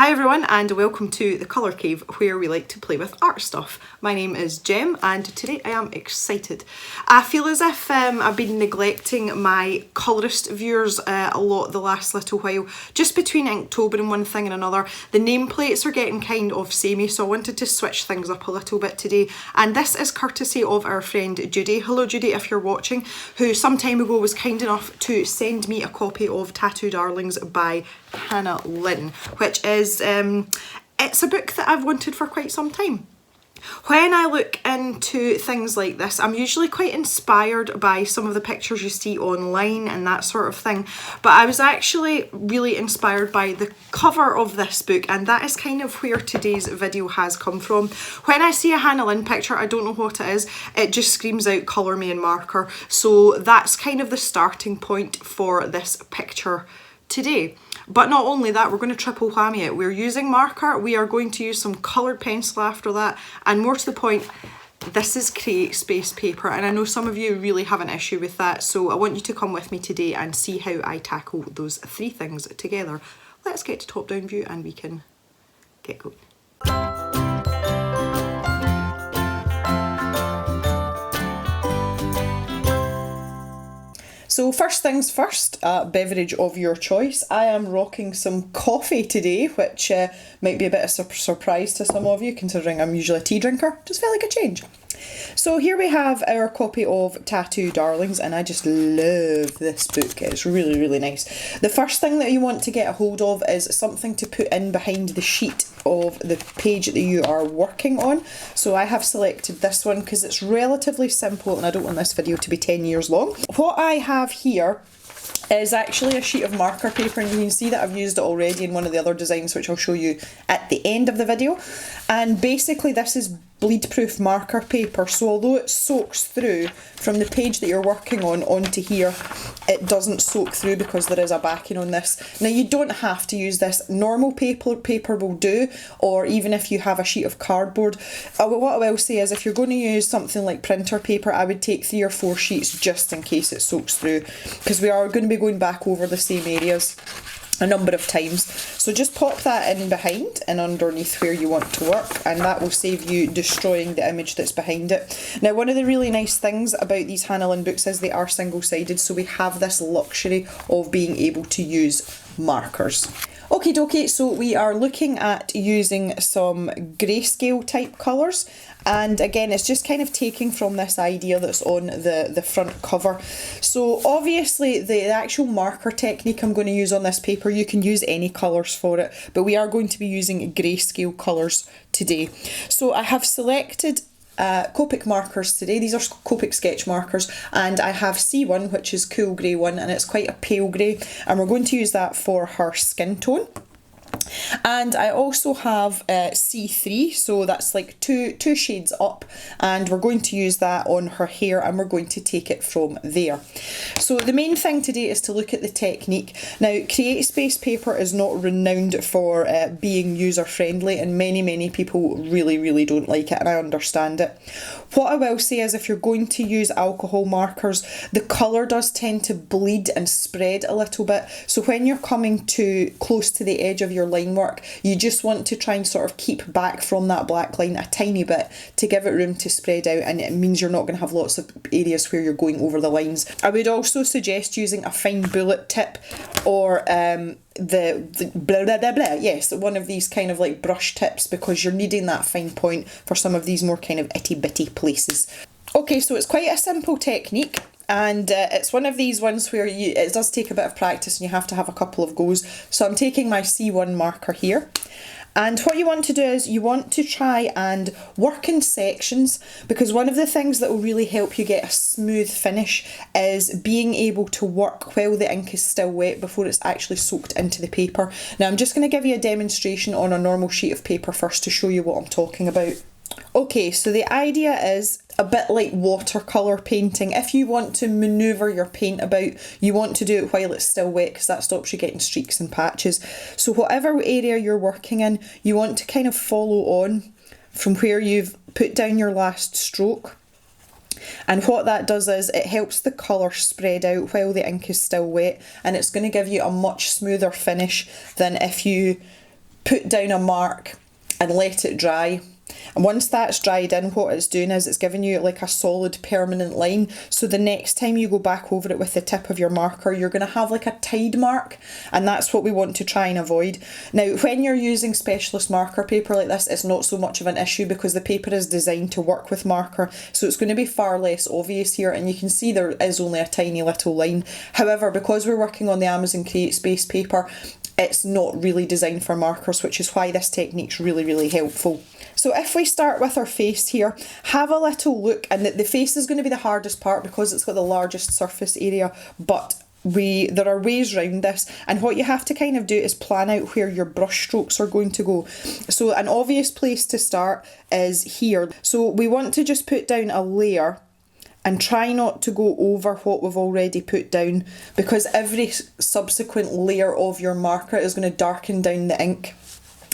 Hi everyone and welcome to the Colour Cave where we like to play with art stuff. My name is Jem and today I am excited. I feel as if I've been neglecting my colourist viewers a lot the last little while. Just between Inktober and one thing and another, the nameplates are getting kind of samey, so I wanted to switch things up a little bit today. And this is courtesy of our friend Judy. Hello Judy if you're watching, who some time ago was kind enough to send me a copy of Tattoo Darlings by Hannah Lynn, which is it's a book that I've wanted for quite some time. When I look into things like this, I'm usually quite inspired by some of the pictures you see online and that sort of thing, but I was actually really inspired by the cover of this book, and that is kind of where today's video has come from. When I see a Hannah Lynn picture, I don't know what it is, it just screams out colour me and marker, so that's kind of the starting point for this picture today. But not only that, we're going to triple whammy it. We're using marker, we are going to use some coloured pencil after that, and more to the point, this is Createspace paper, and I know some of you really have an issue with that, so I want you to come with me today and see how I tackle those three things together. Let's get to top down view and we can get going. So first things first, beverage of your choice. I am rocking some coffee today, which might be a bit of a surprise to some of you considering I'm usually a tea drinker. Just felt like a change. So here we have our copy of Tattoo Darlings, and I just love this book. It's really, really nice. The first thing that you want to get a hold of is something to put in behind the sheet of the page that you are working on. So I have selected this one because it's relatively simple and I don't want this video to be 10 years long. What I have here is actually a sheet of marker paper, and you can see that I've used it already in one of the other designs, which I'll show you at the end of the video. And basically this is bleed proof marker paper, so although it soaks through from the page that you're working on onto here, it doesn't soak through because there is a backing on this. Now you don't have to use this, normal paper will do, or even if you have a sheet of cardboard. What I will say is if you're going to use something like printer paper, I would take 3 or 4 sheets just in case it soaks through, because we are going to be going back over the same areas a number of times. So just pop that in behind and underneath where you want to work, and that will save you destroying the image that's behind it. Now one of the really nice things about these Hannah Lynn books is they are single-sided, so we have this luxury of being able to use markers. Okie dokie, so we are looking at using some grayscale type colours, and again it's just kind of taking from this idea that's on the front cover. So obviously the actual marker technique I'm going to use on this paper, you can use any colours for it, but we are going to be using grayscale colours today. So I have selected Copic markers today. These are Copic sketch markers, and I have C1, which is cool grey one, and it's quite a pale grey, and we're going to use that for her skin tone. And I also have C3, so that's like two shades up, and we're going to use that on her hair, and we're going to take it from there. So the main thing today is to look at the technique. Now Createspace paper is not renowned for being user friendly, and many people really don't like it, and I understand it. What I will say is if you're going to use alcohol markers, the colour does tend to bleed and spread a little bit, so when you're coming too close to the edge of your line work, you just want to try and sort of keep back from that black line a tiny bit to give it room to spread out, and it means you're not going to have lots of areas where you're going over the lines. I would also suggest using a fine bullet tip, or the blah blah blah blah, yes, one of these kind of like brush tips, because you're needing that fine point for some of these more kind of itty bitty places. Okay, so it's quite a simple technique, and it's one of these ones where it does take a bit of practice and you have to have a couple of goes. So I'm taking my C1 marker here, and what you want to do is you want to try and work in sections, because one of the things that will really help you get a smooth finish is being able to work while the ink is still wet before it's actually soaked into the paper. Now I'm just going to give you a demonstration on a normal sheet of paper first to show you what I'm talking about. Okay, so the idea is a bit like watercolour painting. If you want to manoeuvre your paint about, you want to do it while it's still wet, because that stops you getting streaks and patches. So whatever area you're working in, you want to kind of follow on from where you've put down your last stroke. And what that does is it helps the colour spread out while the ink is still wet, and it's going to give you a much smoother finish than if you put down a mark and let it dry. And once that's dried in, what it's doing is it's giving you like a solid permanent line. So the next time you go back over it with the tip of your marker, you're going to have like a tide mark, and that's what we want to try and avoid. Now, when you're using specialist marker paper like this, it's not so much of an issue because the paper is designed to work with marker. So it's going to be far less obvious here, and you can see there is only a tiny little line. However, because we're working on the Amazon Createspace paper, it's not really designed for markers, which is why this technique's really, really helpful. So if we start with our face here, have a little look, and the face is going to be the hardest part because it's got the largest surface area, but there are ways around this, and what you have to kind of do is plan out where your brush strokes are going to go. So an obvious place to start is here. So we want to just put down a layer and try not to go over what we've already put down, because every subsequent layer of your marker is going to darken down the ink.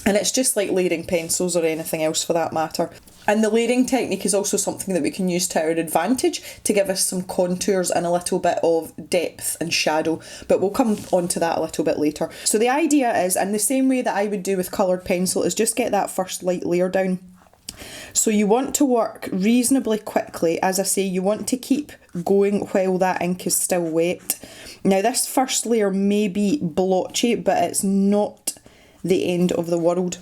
And it's just like layering pencils or anything else for that matter. And the layering technique is also something that we can use to our advantage to give us some contours and a little bit of depth and shadow, but we'll come on to that a little bit later. So the idea is, and the same way that I would do with coloured pencil, is just get that first light layer down. So you want to work reasonably quickly. As I say, you want to keep going while that ink is still wet. Now this first layer may be blotchy, but it's not the end of the world.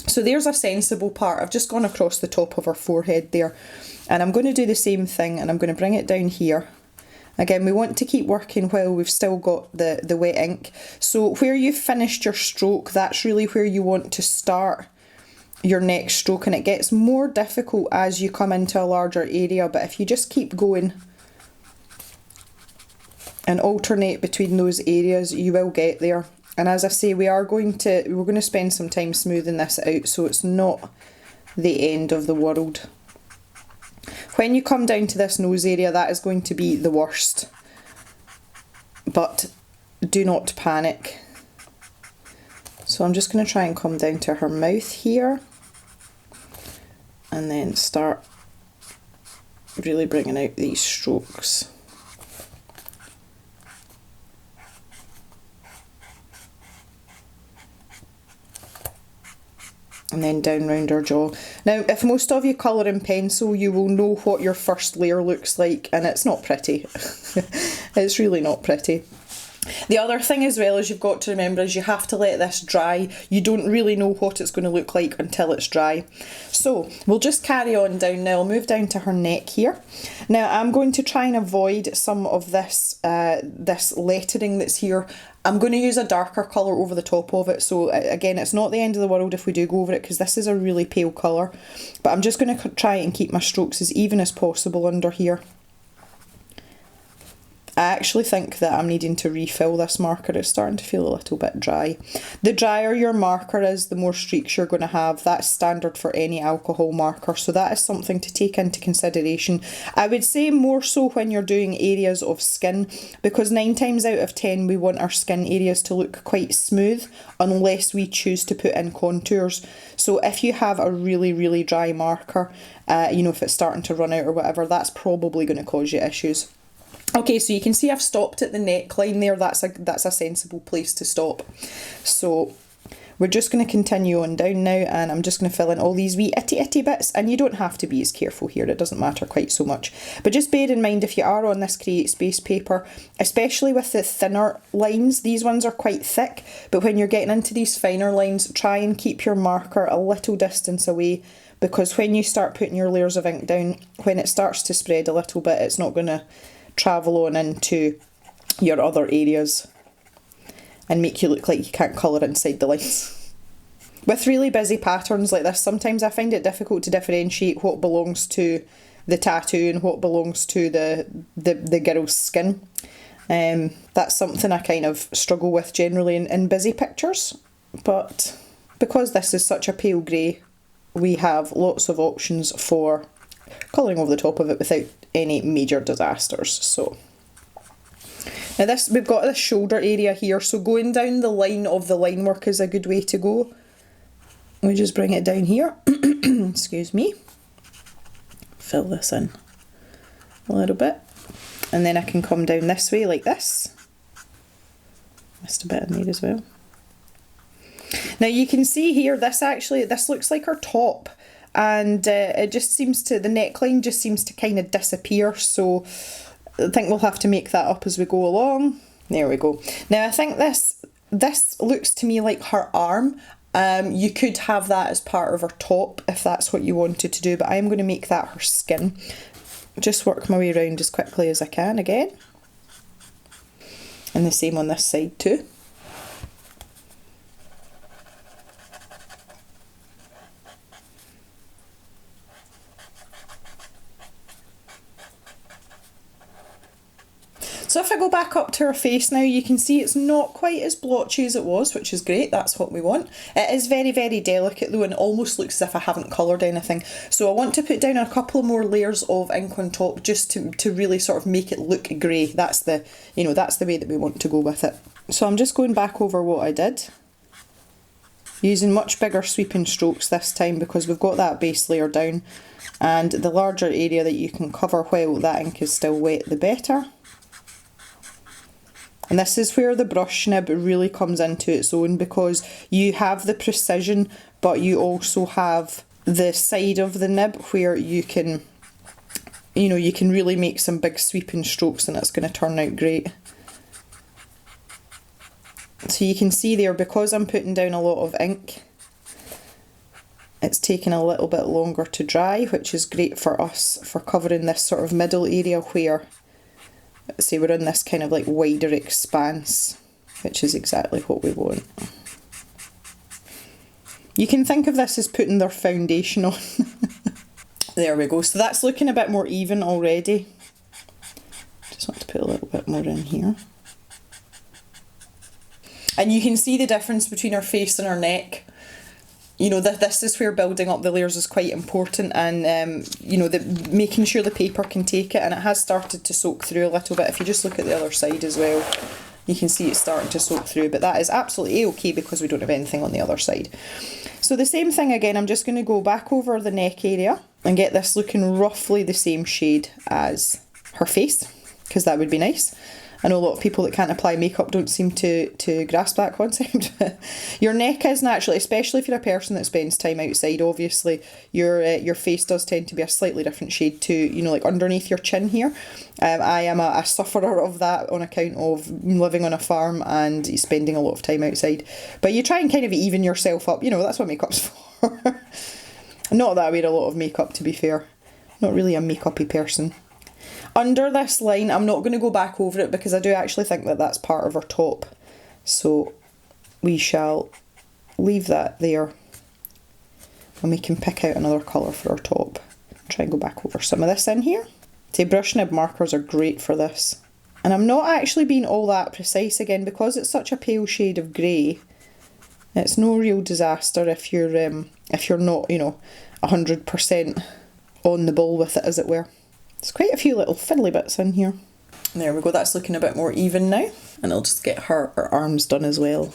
So there's a sensible part. I've just gone across the top of her forehead there, and I'm going to do the same thing, and I'm going to bring it down here. Again, we want to keep working while we've still got the wet ink. So where you've finished your stroke, that's really where you want to start your next stroke, and it gets more difficult as you come into a larger area, but if you just keep going and alternate between those areas, you will get there. And as I say, we're going to spend some time smoothing this out, so it's not the end of the world. When you come down to this nose area, that is going to be the worst, but do not panic. So I'm just going to try and come down to her mouth here, and then start really bringing out these strokes. And then down round her jaw. Now, if most of you colour in pencil, you will know what your first layer looks like, and it's not pretty. It's really not pretty. The other thing as well is you've got to remember is you have to let this dry. You don't really know what it's going to look like until it's dry. So we'll just carry on down now. I'll move down to her neck here. Now I'm going to try and avoid some of this this lettering that's here. I'm going to use a darker colour over the top of it. So again, it's not the end of the world if we do go over it, because this is a really pale colour. But I'm just going to try and keep my strokes as even as possible under here. I actually think that I'm needing to refill this marker. It's starting to feel a little bit dry. The drier your marker is, the more streaks you're going to have. That's standard for any alcohol marker, so that is something to take into consideration. I would say more so when you're doing areas of skin, because 9 times out of 10 we want our skin areas to look quite smooth unless we choose to put in contours. So if you have a really, really dry marker, you know, if it's starting to run out or whatever, that's probably going to cause you issues. Okay, so you can see I've stopped at the neckline there. That's a sensible place to stop. So we're just going to continue on down now, and I'm just going to fill in all these wee itty bits, and you don't have to be as careful here, it doesn't matter quite so much. But just bear in mind, if you are on this Createspace paper, especially with the thinner lines, these ones are quite thick, but when you're getting into these finer lines, try and keep your marker a little distance away, because when you start putting your layers of ink down, when it starts to spread a little bit, it's not going to travel on into your other areas and make you look like you can't colour inside the lines. With really busy patterns like this, sometimes I find it difficult to differentiate what belongs to the tattoo and what belongs to the girl's skin. That's something I kind of struggle with generally in busy pictures, but because this is such a pale grey, we have lots of options for colouring over the top of it without any major disasters. So now we've got this shoulder area here, so going down the line of the line work is a good way to go. We just bring it down here. Excuse me. Fill this in a little bit, and then I can come down this way like this. Missed a bit in there as well. Now you can see here, this looks like her top, and it just seems to, the neckline just seems to kind of disappear, so I think we'll have to make that up as we go along. There we go. Now I think this looks to me like her arm. You could have that as part of her top if that's what you wanted to do, but I'm going to make that her skin. Just work my way around as quickly as I can again. And the same on this side too. So if I go back up to her face now, you can see it's not quite as blotchy as it was, which is great, that's what we want. It is very, very delicate though, and almost looks as if I haven't coloured anything. So I want to put down a couple more layers of ink on top just to really sort of make it look grey. That's the, you know, that's the way that we want to go with it. So I'm just going back over what I did, using much bigger sweeping strokes this time because we've got that base layer down, and the larger area that you can cover while that ink is still wet, the better. And this is where the brush nib really comes into its own, because you have the precision, but you also have the side of the nib where you can, you know, you can really make some big sweeping strokes and it's going to turn out great. So you can see there, because I'm putting down a lot of ink, it's taking a little bit longer to dry, which is great for us for covering this sort of middle area where, say, we're in this kind of like wider expanse, which is exactly what we want. You can think of this as putting their foundation on. There we go. So that's looking a bit more even already. Just want to put a little bit more in here. And you can see the difference between her face and her neck. You know, this is where building up the layers is quite important, and you know, making sure the paper can take it, and it has started to soak through a little bit. If you just look at the other side as well, you can see it's starting to soak through, but that is absolutely okay because we don't have anything on the other side. So the same thing again, I'm just going to go back over the neck area and get this looking roughly the same shade as her face, because that would be nice. I know a lot of people that can't apply makeup don't seem to grasp that concept. Your neck is naturally, especially if you're a person that spends time outside, obviously, your face does tend to be a slightly different shade to, you know, like underneath your chin here. I am a sufferer of that on account of living on a farm and spending a lot of time outside. But you try and kind of even yourself up, you know, that's what makeup's for. Not that I wear a lot of makeup, to be fair. Not really a makeup-y person. Under this line, I'm not going to go back over it because I do actually think that that's part of her top. So we shall leave that there. And we can pick out another colour for our top. Try and go back over some of this in here. See, brush nib markers are great for this. And I'm not actually being all that precise again because it's such a pale shade of grey. It's no real disaster if you're not, you know, 100% on the ball with it, as it were. There's quite a few little fiddly bits in here. There we go, that's looking a bit more even now. And I'll just get her arms done as well.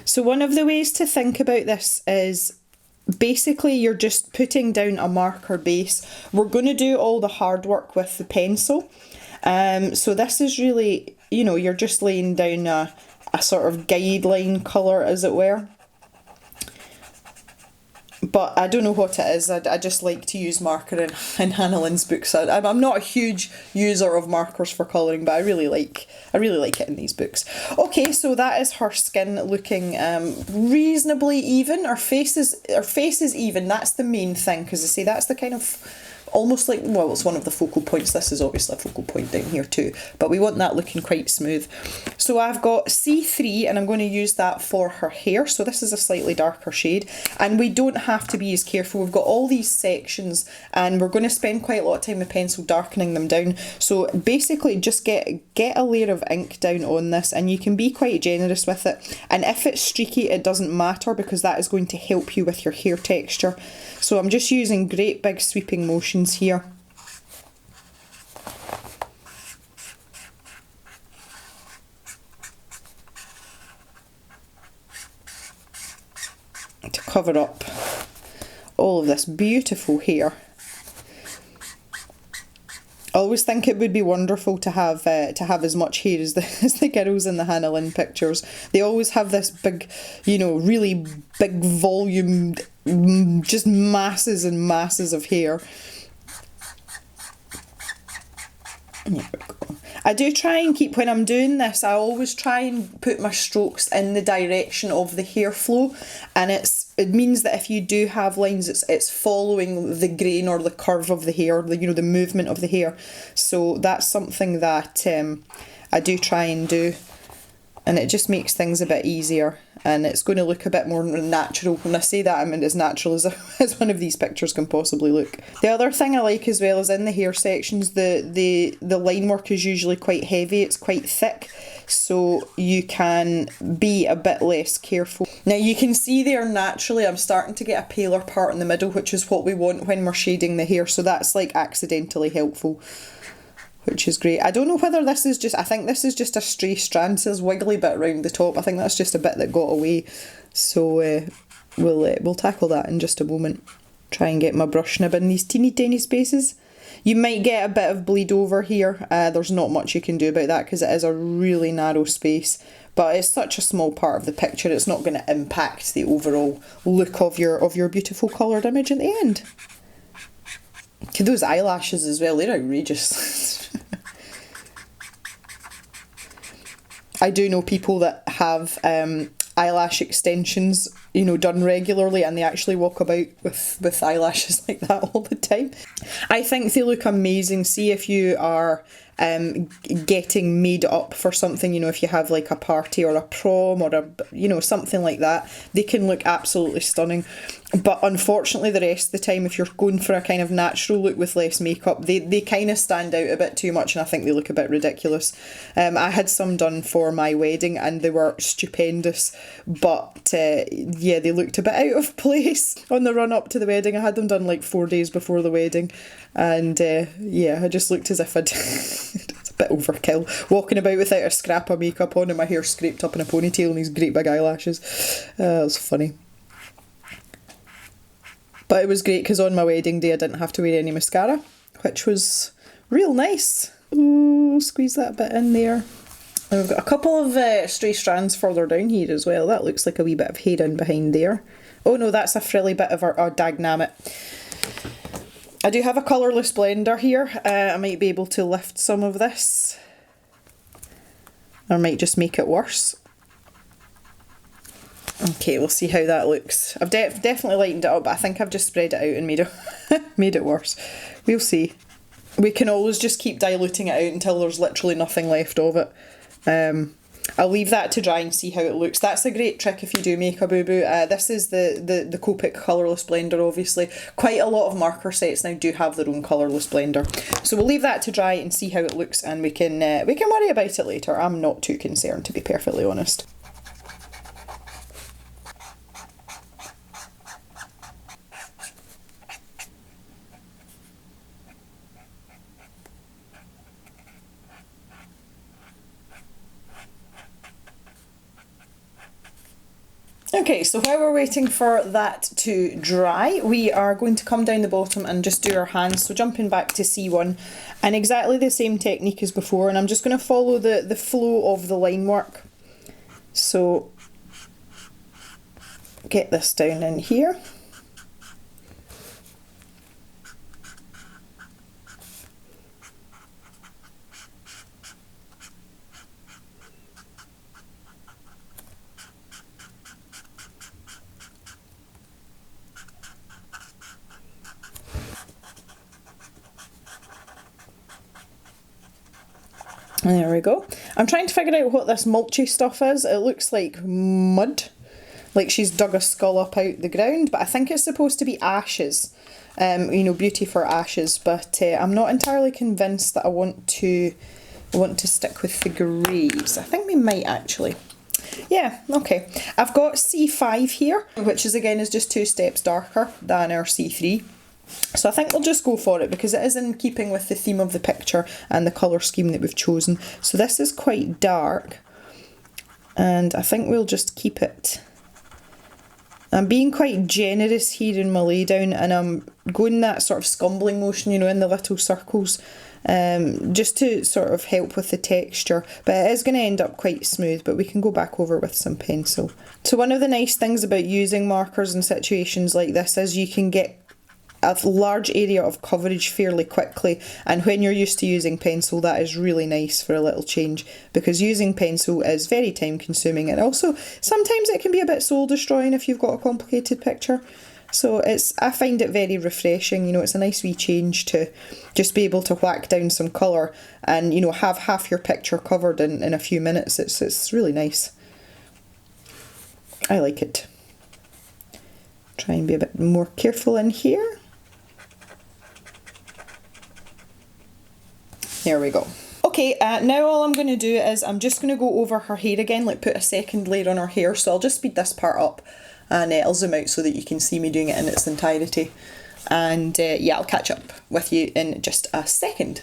So one of the ways to think about this is basically you're just putting down a marker base. We're going to do all the hard work with the pencil. So this is really, you know, you're just laying down a sort of guideline colour, as it were. But I don't know what it is. I just like to use marker in Hannah Lynn's books. I'm not a huge user of markers for colouring, but I really like it in these books. Okay, so that is her skin looking reasonably even. Her face is even. That's the main thing, because I say that's the kind of almost like, well, it's one of the focal points. This is obviously a focal point down here too, but we want that looking quite smooth. So I've got C3 and I'm going to use that for her hair. So this is a slightly darker shade, and we don't have to be as careful. We've got all these sections and we're going to spend quite a lot of time with pencil darkening them down. So basically just get a layer of ink down on this, and you can be quite generous with it. And if it's streaky, it doesn't matter because that is going to help you with your hair texture. So I'm just using great big sweeping motions here. To cover up all of this beautiful hair. always think it would be wonderful to have as much hair as the girls in the Hannah Lynn pictures. They always have this big, you know, really big volume, just masses and masses of hair. There we go. I do try and keep, when I'm doing this, I always try and put my strokes in the direction of the hair flow, and it means that if you do have lines, it's following the grain or the curve of the hair, the movement of the hair. So that's something that I do try and do, and it just makes things a bit easier, and it's going to look a bit more natural. When I say that, I mean as natural as one of these pictures can possibly look. The other thing I like as well is in the hair sections, the line work is usually quite heavy, it's quite thick, so you can be a bit less careful. Now you can see there naturally I'm starting to get a paler part in the middle, which is what we want when we're shading the hair, so that's like accidentally helpful, which is great. I don't know whether this is just, I think this is just a stray strand, so there's wiggly bit around the top. I think that's just a bit that got away. So we'll tackle that in just a moment. Try and get my brush nib in these teeny tiny spaces. You might get a bit of bleed over here. There's not much you can do about that because it is a really narrow space. But it's such a small part of the picture, it's not going to impact the overall look of your beautiful coloured image at the end. Okay, those eyelashes as well, they're outrageous. I do know people that have eyelash extensions, done regularly, and they actually walk about with eyelashes like that all the time. I think they look amazing. See if you are getting made up for something, if you have like a party or a prom or something like that, they can look absolutely stunning. But unfortunately the rest of the time, if you're going for a kind of natural look with less makeup, they kind of stand out a bit too much, and I think they look a bit ridiculous. I had some done for my wedding and they were stupendous, but yeah, they looked a bit out of place on the run up to the wedding. I had them done like 4 days before the wedding, and yeah, I just looked as if I'd it's a bit overkill, walking about without a scrap of makeup on and my hair scraped up in a ponytail and these great big eyelashes. It was funny. But it was great because on my wedding day I didn't have to wear any mascara, which was real nice. Ooh, squeeze that bit in there. And we've got a couple of stray strands further down here as well. That looks like a wee bit of hair in behind there. Oh no, that's a frilly bit of our dagnammit. I do have a colourless blender here. I might be able to lift some of this. Or might just make it worse. Okay, we'll see how that looks. I've definitely lightened it up, but I think I've just spread it out and made it worse. We'll see. We can always just keep diluting it out until there's literally nothing left of it. I'll leave that to dry and see how it looks. That's a great trick if you do make a boo-boo. This is the Copic colourless blender, obviously. Quite a lot of marker sets now do have their own colourless blender. So we'll leave that to dry and see how it looks, and we can worry about it later. I'm not too concerned, to be perfectly honest. Okay, so while we're waiting for that to dry, we are going to come down the bottom and just do our hands. So jumping back to C1, and exactly the same technique as before, and I'm just going to follow the flow of the line work. So get this down in here. There we go. I'm trying to figure out what this mulchy stuff is. It looks like mud, like she's dug a skull up out the ground, but I think it's supposed to be ashes, beauty for ashes, but I'm not entirely convinced that I want to stick with the greys. I think we might actually. Yeah, okay. I've got C5 here, which is just 2 steps darker than our C3. So I think we'll just go for it because it is in keeping with the theme of the picture and the colour scheme that we've chosen. So this is quite dark, and I think we'll just keep it. I'm being quite generous here in my lay down, and I'm going that sort of scumbling motion, in the little circles. just to sort of help with the texture, but it is going to end up quite smooth, but we can go back over with some pencil. So one of the nice things about using markers in situations like this is you can get a large area of coverage fairly quickly, and when you're used to using pencil, that is really nice for a little change, because using pencil is very time consuming, and also sometimes it can be a bit soul destroying if you've got a complicated picture. So I find it very refreshing, you know, it's a nice wee change to just be able to whack down some colour and, you know, have half your picture covered in a few minutes. It's really nice. I like it. Try and be a bit more careful in here. There we go. Okay, now all I'm going to do is I'm just going to go over her hair again, like put a second layer on her hair. So I'll just speed this part up and I'll zoom out so that you can see me doing it in its entirety. And yeah, I'll catch up with you in just a second.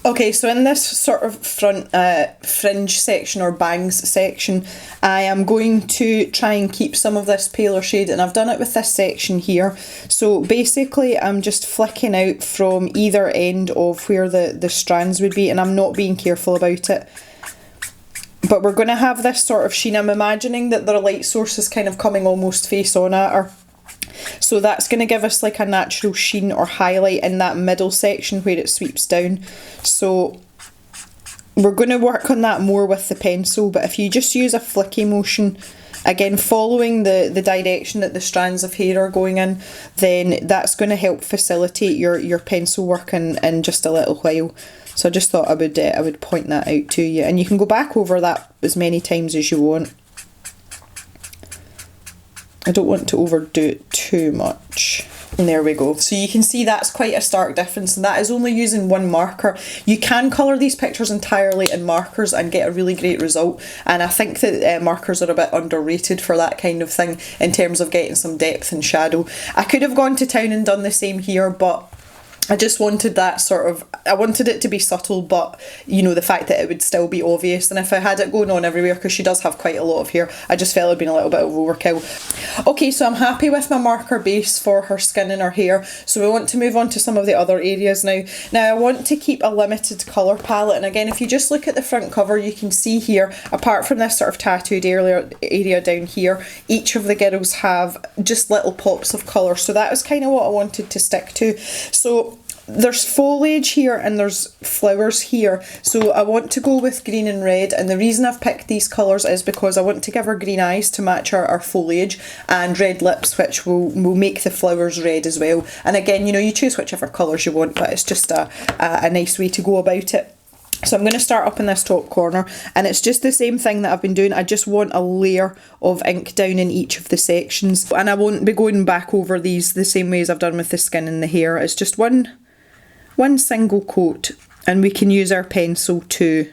Okay, so in this sort of front fringe section or bangs section, I am going to try and keep some of this paler shade, and I've done it with this section here. So basically I'm just flicking out from either end of where the strands would be, and I'm not being careful about it. But we're going to have this sort of sheen. I'm imagining that the light source is kind of coming almost face on at her. So that's going to give us like a natural sheen or highlight in that middle section where it sweeps down. So we're going to work on that more with the pencil, but if you just use a flicky motion, again following the direction that the strands of hair are going in, then that's going to help facilitate your pencil work in just a little while. So I just thought I would point that out to you, and you can go back over that as many times as you want. I don't want to overdo it too much. And there we go. So you can see that's quite a stark difference, and that is only using one marker. You can colour these pictures entirely in markers and get a really great result, and I think that markers are a bit underrated for that kind of thing in terms of getting some depth and shadow. I could have gone to town and done the same here, but I just wanted that sort of, I wanted it to be subtle, but you know, the fact that it would still be obvious. And if I had it going on everywhere, because she does have quite a lot of hair, I just felt it had been a little bit of overkill. Okay, so I'm happy with my marker base for her skin and her hair. So we want to move on to some of the other areas now. Now I want to keep a limited colour palette. And again, if you just look at the front cover, you can see here, apart from this sort of tattooed area down here, each of the girls have just little pops of colour. So that was kind of what I wanted to stick to. So there's foliage here and there's flowers here, so I want to go with green and red, and the reason I've picked these colours is because I want to give her green eyes to match our foliage, and red lips, which will make the flowers red as well. And again, you know, you choose whichever colours you want, but it's just a nice way to go about it. So I'm going to start up in this top corner, and it's just the same thing that I've been doing. I just want a layer of ink down in each of the sections, and I won't be going back over these the same way as I've done with the skin and the hair. It's just one single coat, and we can use our pencil to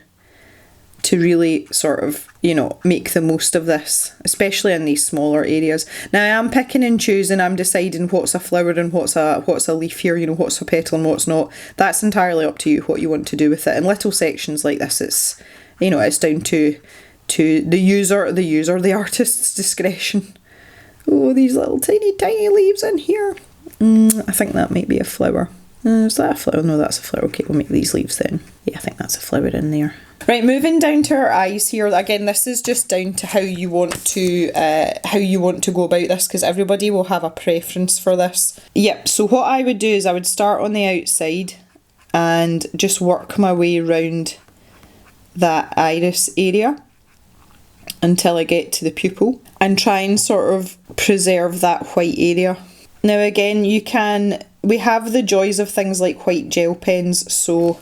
really sort of, you know, make the most of this, especially in these smaller areas. Now I am picking and choosing, I'm deciding what's a flower and what's a leaf here, you know, what's a petal and what's not. That's entirely up to you what you want to do with it. In little sections like this, it's, you know, it's down to the artist's discretion. Oh, these little tiny leaves in here. I think that might be a flower. Is that a flower? No, that's a flower. Okay, we'll make these leaves then. Yeah, I think that's a flower in there. Right, moving down to her eyes here. Again, this is just down to how you want to go about this, because everybody will have a preference for this. Yep, so what I would do is I would start on the outside and just work my way around that iris area until I get to the pupil, and try and sort of preserve that white area. Now again, we have the joys of things like white gel pens, so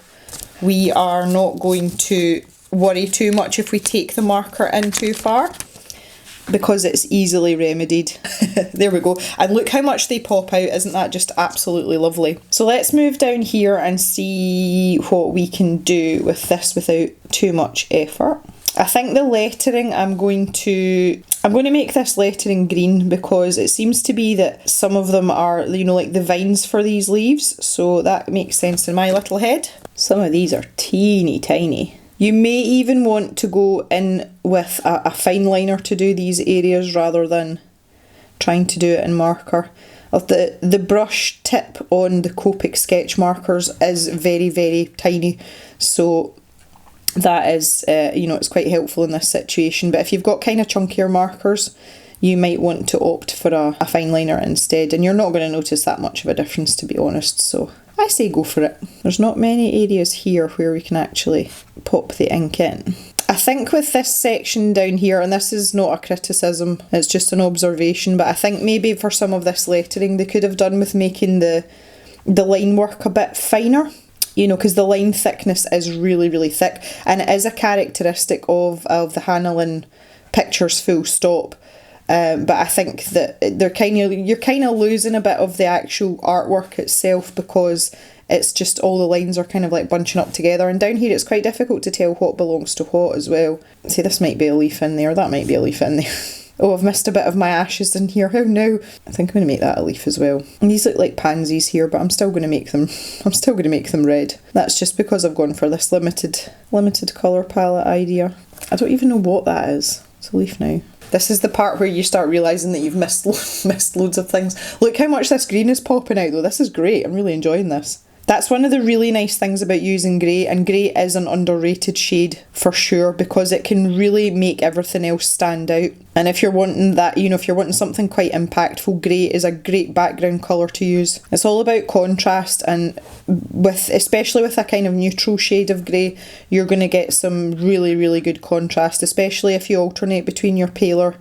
we are not going to worry too much if we take the marker in too far. because it's easily remedied. There we go. And look how much they pop out. Isn't that just absolutely lovely? So let's move down here and see what we can do with this without too much effort. I think the lettering, I'm going to make this lettering green because it seems to be that some of them are, you know, like the vines for these leaves. So that makes sense in my little head. Some of these are teeny tiny. You may even want to go in with a fine liner to do these areas rather than trying to do it in marker. The brush tip on the Copic sketch markers is very, very tiny. So that is, you know, it's quite helpful in this situation. But if you've got kind of chunkier markers, you might want to opt for a fine liner instead. And you're not going to notice that much of a difference, to be honest. So I say go for it. There's not many areas here where we can actually pop the ink in. I think with this section down here, and this is not a criticism, it's just an observation, but I think maybe for some of this lettering they could have done with making the line work a bit finer. You know, because the line thickness is really, really thick, and it is a characteristic of the Hannah Lynn pictures, full stop. But I think that you're kind of losing a bit of the actual artwork itself because it's just all the lines are kind of like bunching up together. And down here it's quite difficult to tell what belongs to what as well. See, this might be a leaf in there, that might be a leaf in there. Oh, I've missed a bit of my ashes in here. Oh no. I think I'm going to make that a leaf as well. And these look like pansies here, but I'm still going to make them red. That's just because I've gone for this limited colour palette idea. I don't even know what that is. It's a leaf now. This is the part where you start realising that you've missed loads of things. Look how much this green is popping out though. This is great. I'm really enjoying this. That's one of the really nice things about using grey, and grey is an underrated shade for sure because it can really make everything else stand out. And if you're wanting that, you know, if you're wanting something quite impactful, grey is a great background colour to use. It's all about contrast, and especially with a kind of neutral shade of grey, you're going to get some really, really good contrast, especially if you alternate between your paler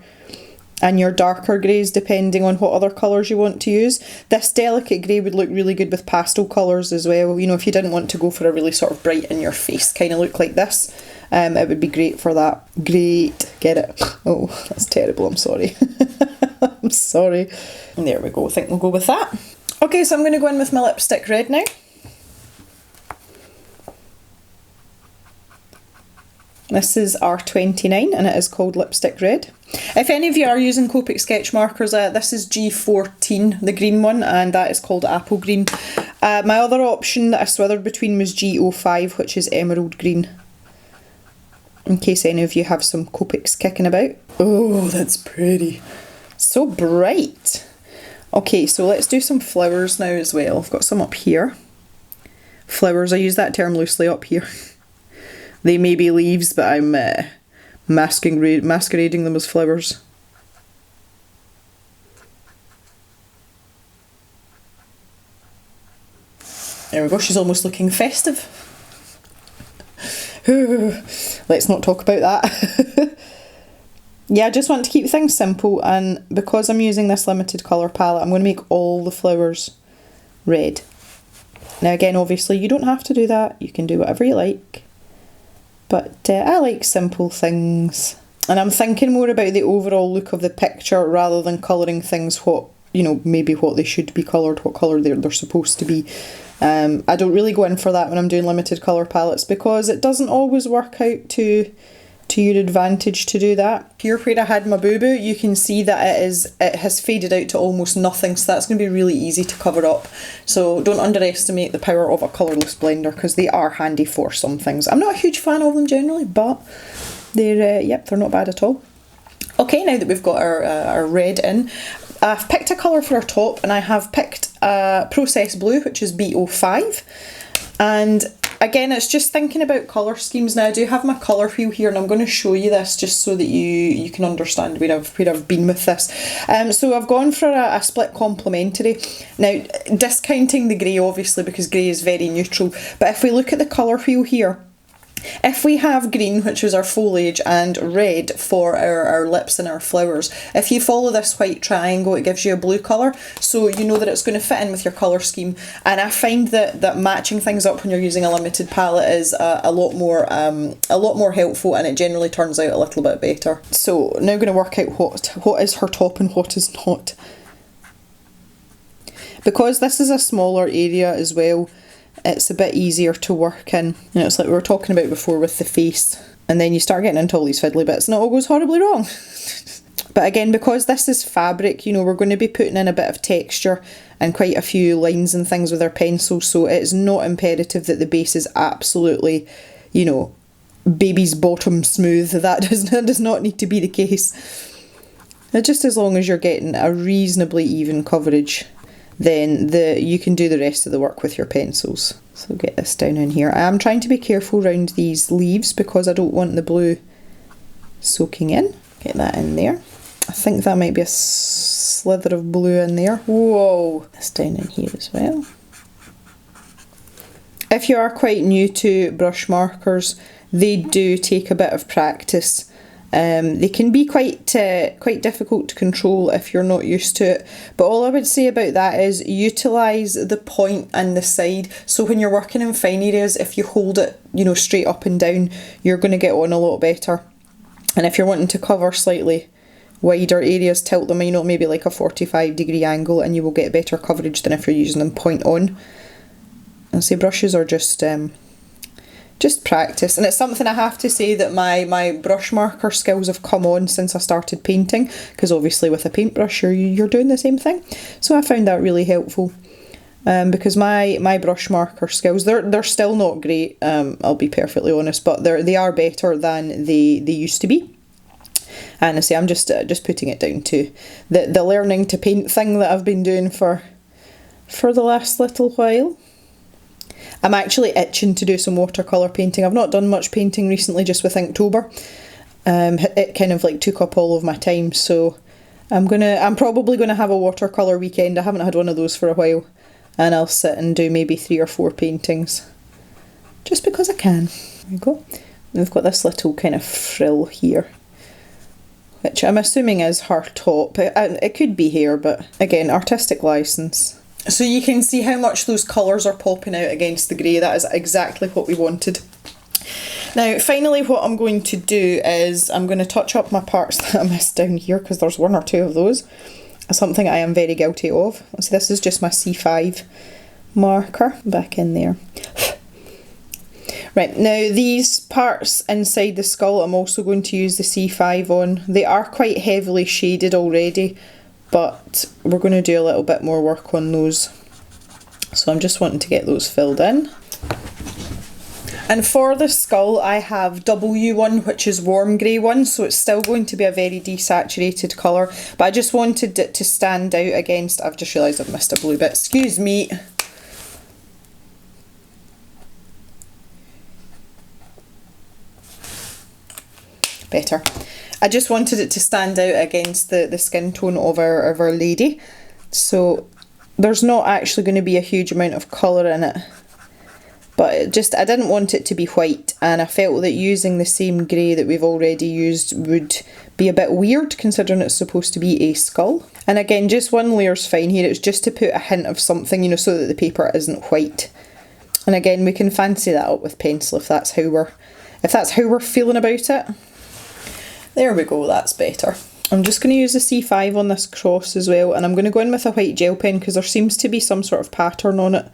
and your darker greys depending on what other colours you want to use. This delicate grey would look really good with pastel colours as well. You know, if you didn't want to go for a really sort of bright in your face kind of look like this, it would be great for that. Great, get it? Oh, that's terrible, I'm sorry. I'm sorry. And there we go, I think we'll go with that. Okay, so I'm going to go in with my lipstick red now. This is R29 and it is called Lipstick Red. If any of you are using Copic sketch markers, this is G14, the green one, and that is called Apple Green. My other option that I swithered between was G05, which is Emerald Green, in case any of you have some Copics kicking about. Oh, that's pretty. So bright. Okay, so let's do some flowers now as well. I've got some up here. Flowers, I use that term loosely, up here. They may be leaves, but I'm masquerading them as flowers. There we go, she's almost looking festive. Let's not talk about that. Yeah, I just want to keep things simple, and because I'm using this limited colour palette, I'm going to make all the flowers red. Now again, obviously you don't have to do that, you can do whatever you like. But I like simple things, and I'm thinking more about the overall look of the picture rather than colouring things what, you know, maybe what they should be coloured, what colour they're supposed to be. I don't really go in for that when I'm doing limited colour palettes because it doesn't always work out to your advantage to do that. Here where I had my boo-boo, you can see that it has faded out to almost nothing, so that's going to be really easy to cover up. So don't underestimate the power of a colourless blender because they are handy for some things. I'm not a huge fan of them generally, but they're not bad at all. Okay, now that we've got our red in, I've picked a colour for our top, and I have picked Process Blue, which is B05. And again, it's just thinking about colour schemes. Now I do have my colour wheel here, and I'm going to show you this just so that you can understand where I've been with this. So I've gone for a split complementary. Now, discounting the grey obviously because grey is very neutral, but if we look at the colour wheel here, If we have green, which is our foliage, and red for our lips and our flowers, if you follow this white triangle, it gives you a blue colour, so you know that it's going to fit in with your colour scheme. And I find that matching things up when you're using a limited palette is a lot more helpful, and it generally turns out a little bit better. So now I'm going to work out what is her top and what is not. Because this is a smaller area as well, it's a bit easier to work in. You know, it's like we were talking about before with the face, and then you start getting into all these fiddly bits and it all goes horribly wrong. But again, because this is fabric, you know, we're going to be putting in a bit of texture and quite a few lines and things with our pencils, so it's not imperative that the base is absolutely, you know, baby's bottom smooth. That does not need to be the case. Just as long as you're getting a reasonably even coverage, then you can do the rest of the work with your pencils. So get this down in here. I am trying to be careful around these leaves because I don't want the blue soaking in. Get that in there. I think that might be a slither of blue in there. Whoa! This down in here as well. If you are quite new to brush markers, they do take a bit of practice. They can be quite difficult to control if you're not used to it, but all I would say about that is utilise the point and the side. So when you're working in fine areas, if you hold it, you know, straight up and down, you're going to get on a lot better. And if you're wanting to cover slightly wider areas, tilt them, you know, maybe like a 45-degree angle, and you will get better coverage than if you're using them point on. And say brushes are just practice, and it's something I have to say that my brush marker skills have come on since I started painting, because obviously with a paintbrush you're doing the same thing. So I found that really helpful, because my brush marker skills, they're still not great, I'll be perfectly honest, but they are better than they used to be. And I say I'm just putting it down to the learning to paint thing that I've been doing for the last little while. I'm actually itching to do some watercolour painting. I've not done much painting recently, just with Inktober. It kind of like took up all of my time, so I'm probably gonna have a watercolour weekend. I haven't had one of those for a while, and I'll sit and do maybe 3 or 4 paintings, just because I can. There we go. We've got this little kind of frill here, which I'm assuming is her top. It could be hair, but again, artistic licence. So you can see how much those colours are popping out against the grey. That is exactly what we wanted. Now finally what I'm going to do is I'm going to touch up my parts that I missed down here, because there's 1 or 2 of those. Something I am very guilty of. So this is just my C5 marker back in there. Right, now these parts inside the skull I'm also going to use the C5 on. They are quite heavily shaded already, but we're going to do a little bit more work on those. So I'm just wanting to get those filled in. And for the skull I have W1, which is warm grey one, so it's still going to be a very desaturated colour, but I just wanted it to stand out against, I've just realised I've missed a blue bit, excuse me. Better. I just wanted it to stand out against the skin tone of our lady. So there's not actually going to be a huge amount of colour in it, but I didn't want it to be white, and I felt that using the same grey that we've already used would be a bit weird, considering it's supposed to be a skull. And again, just 1 layer's fine here. It's just to put a hint of something, you know, so that the paper isn't white. And again, we can fancy that up with pencil if that's how we're feeling about it. There we go, that's better. I'm just going to use the C5 on this cross as well, and I'm going to go in with a white gel pen because there seems to be some sort of pattern on it.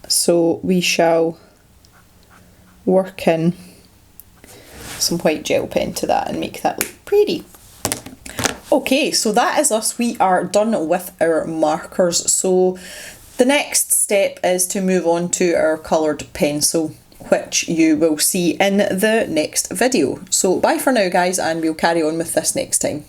So we shall work in some white gel pen to that and make that look pretty. Okay, so that is us. We are done with our markers. So the next step is to move on to our coloured pencil, which you will see in the next video. So bye for now guys, and we'll carry on with this next time.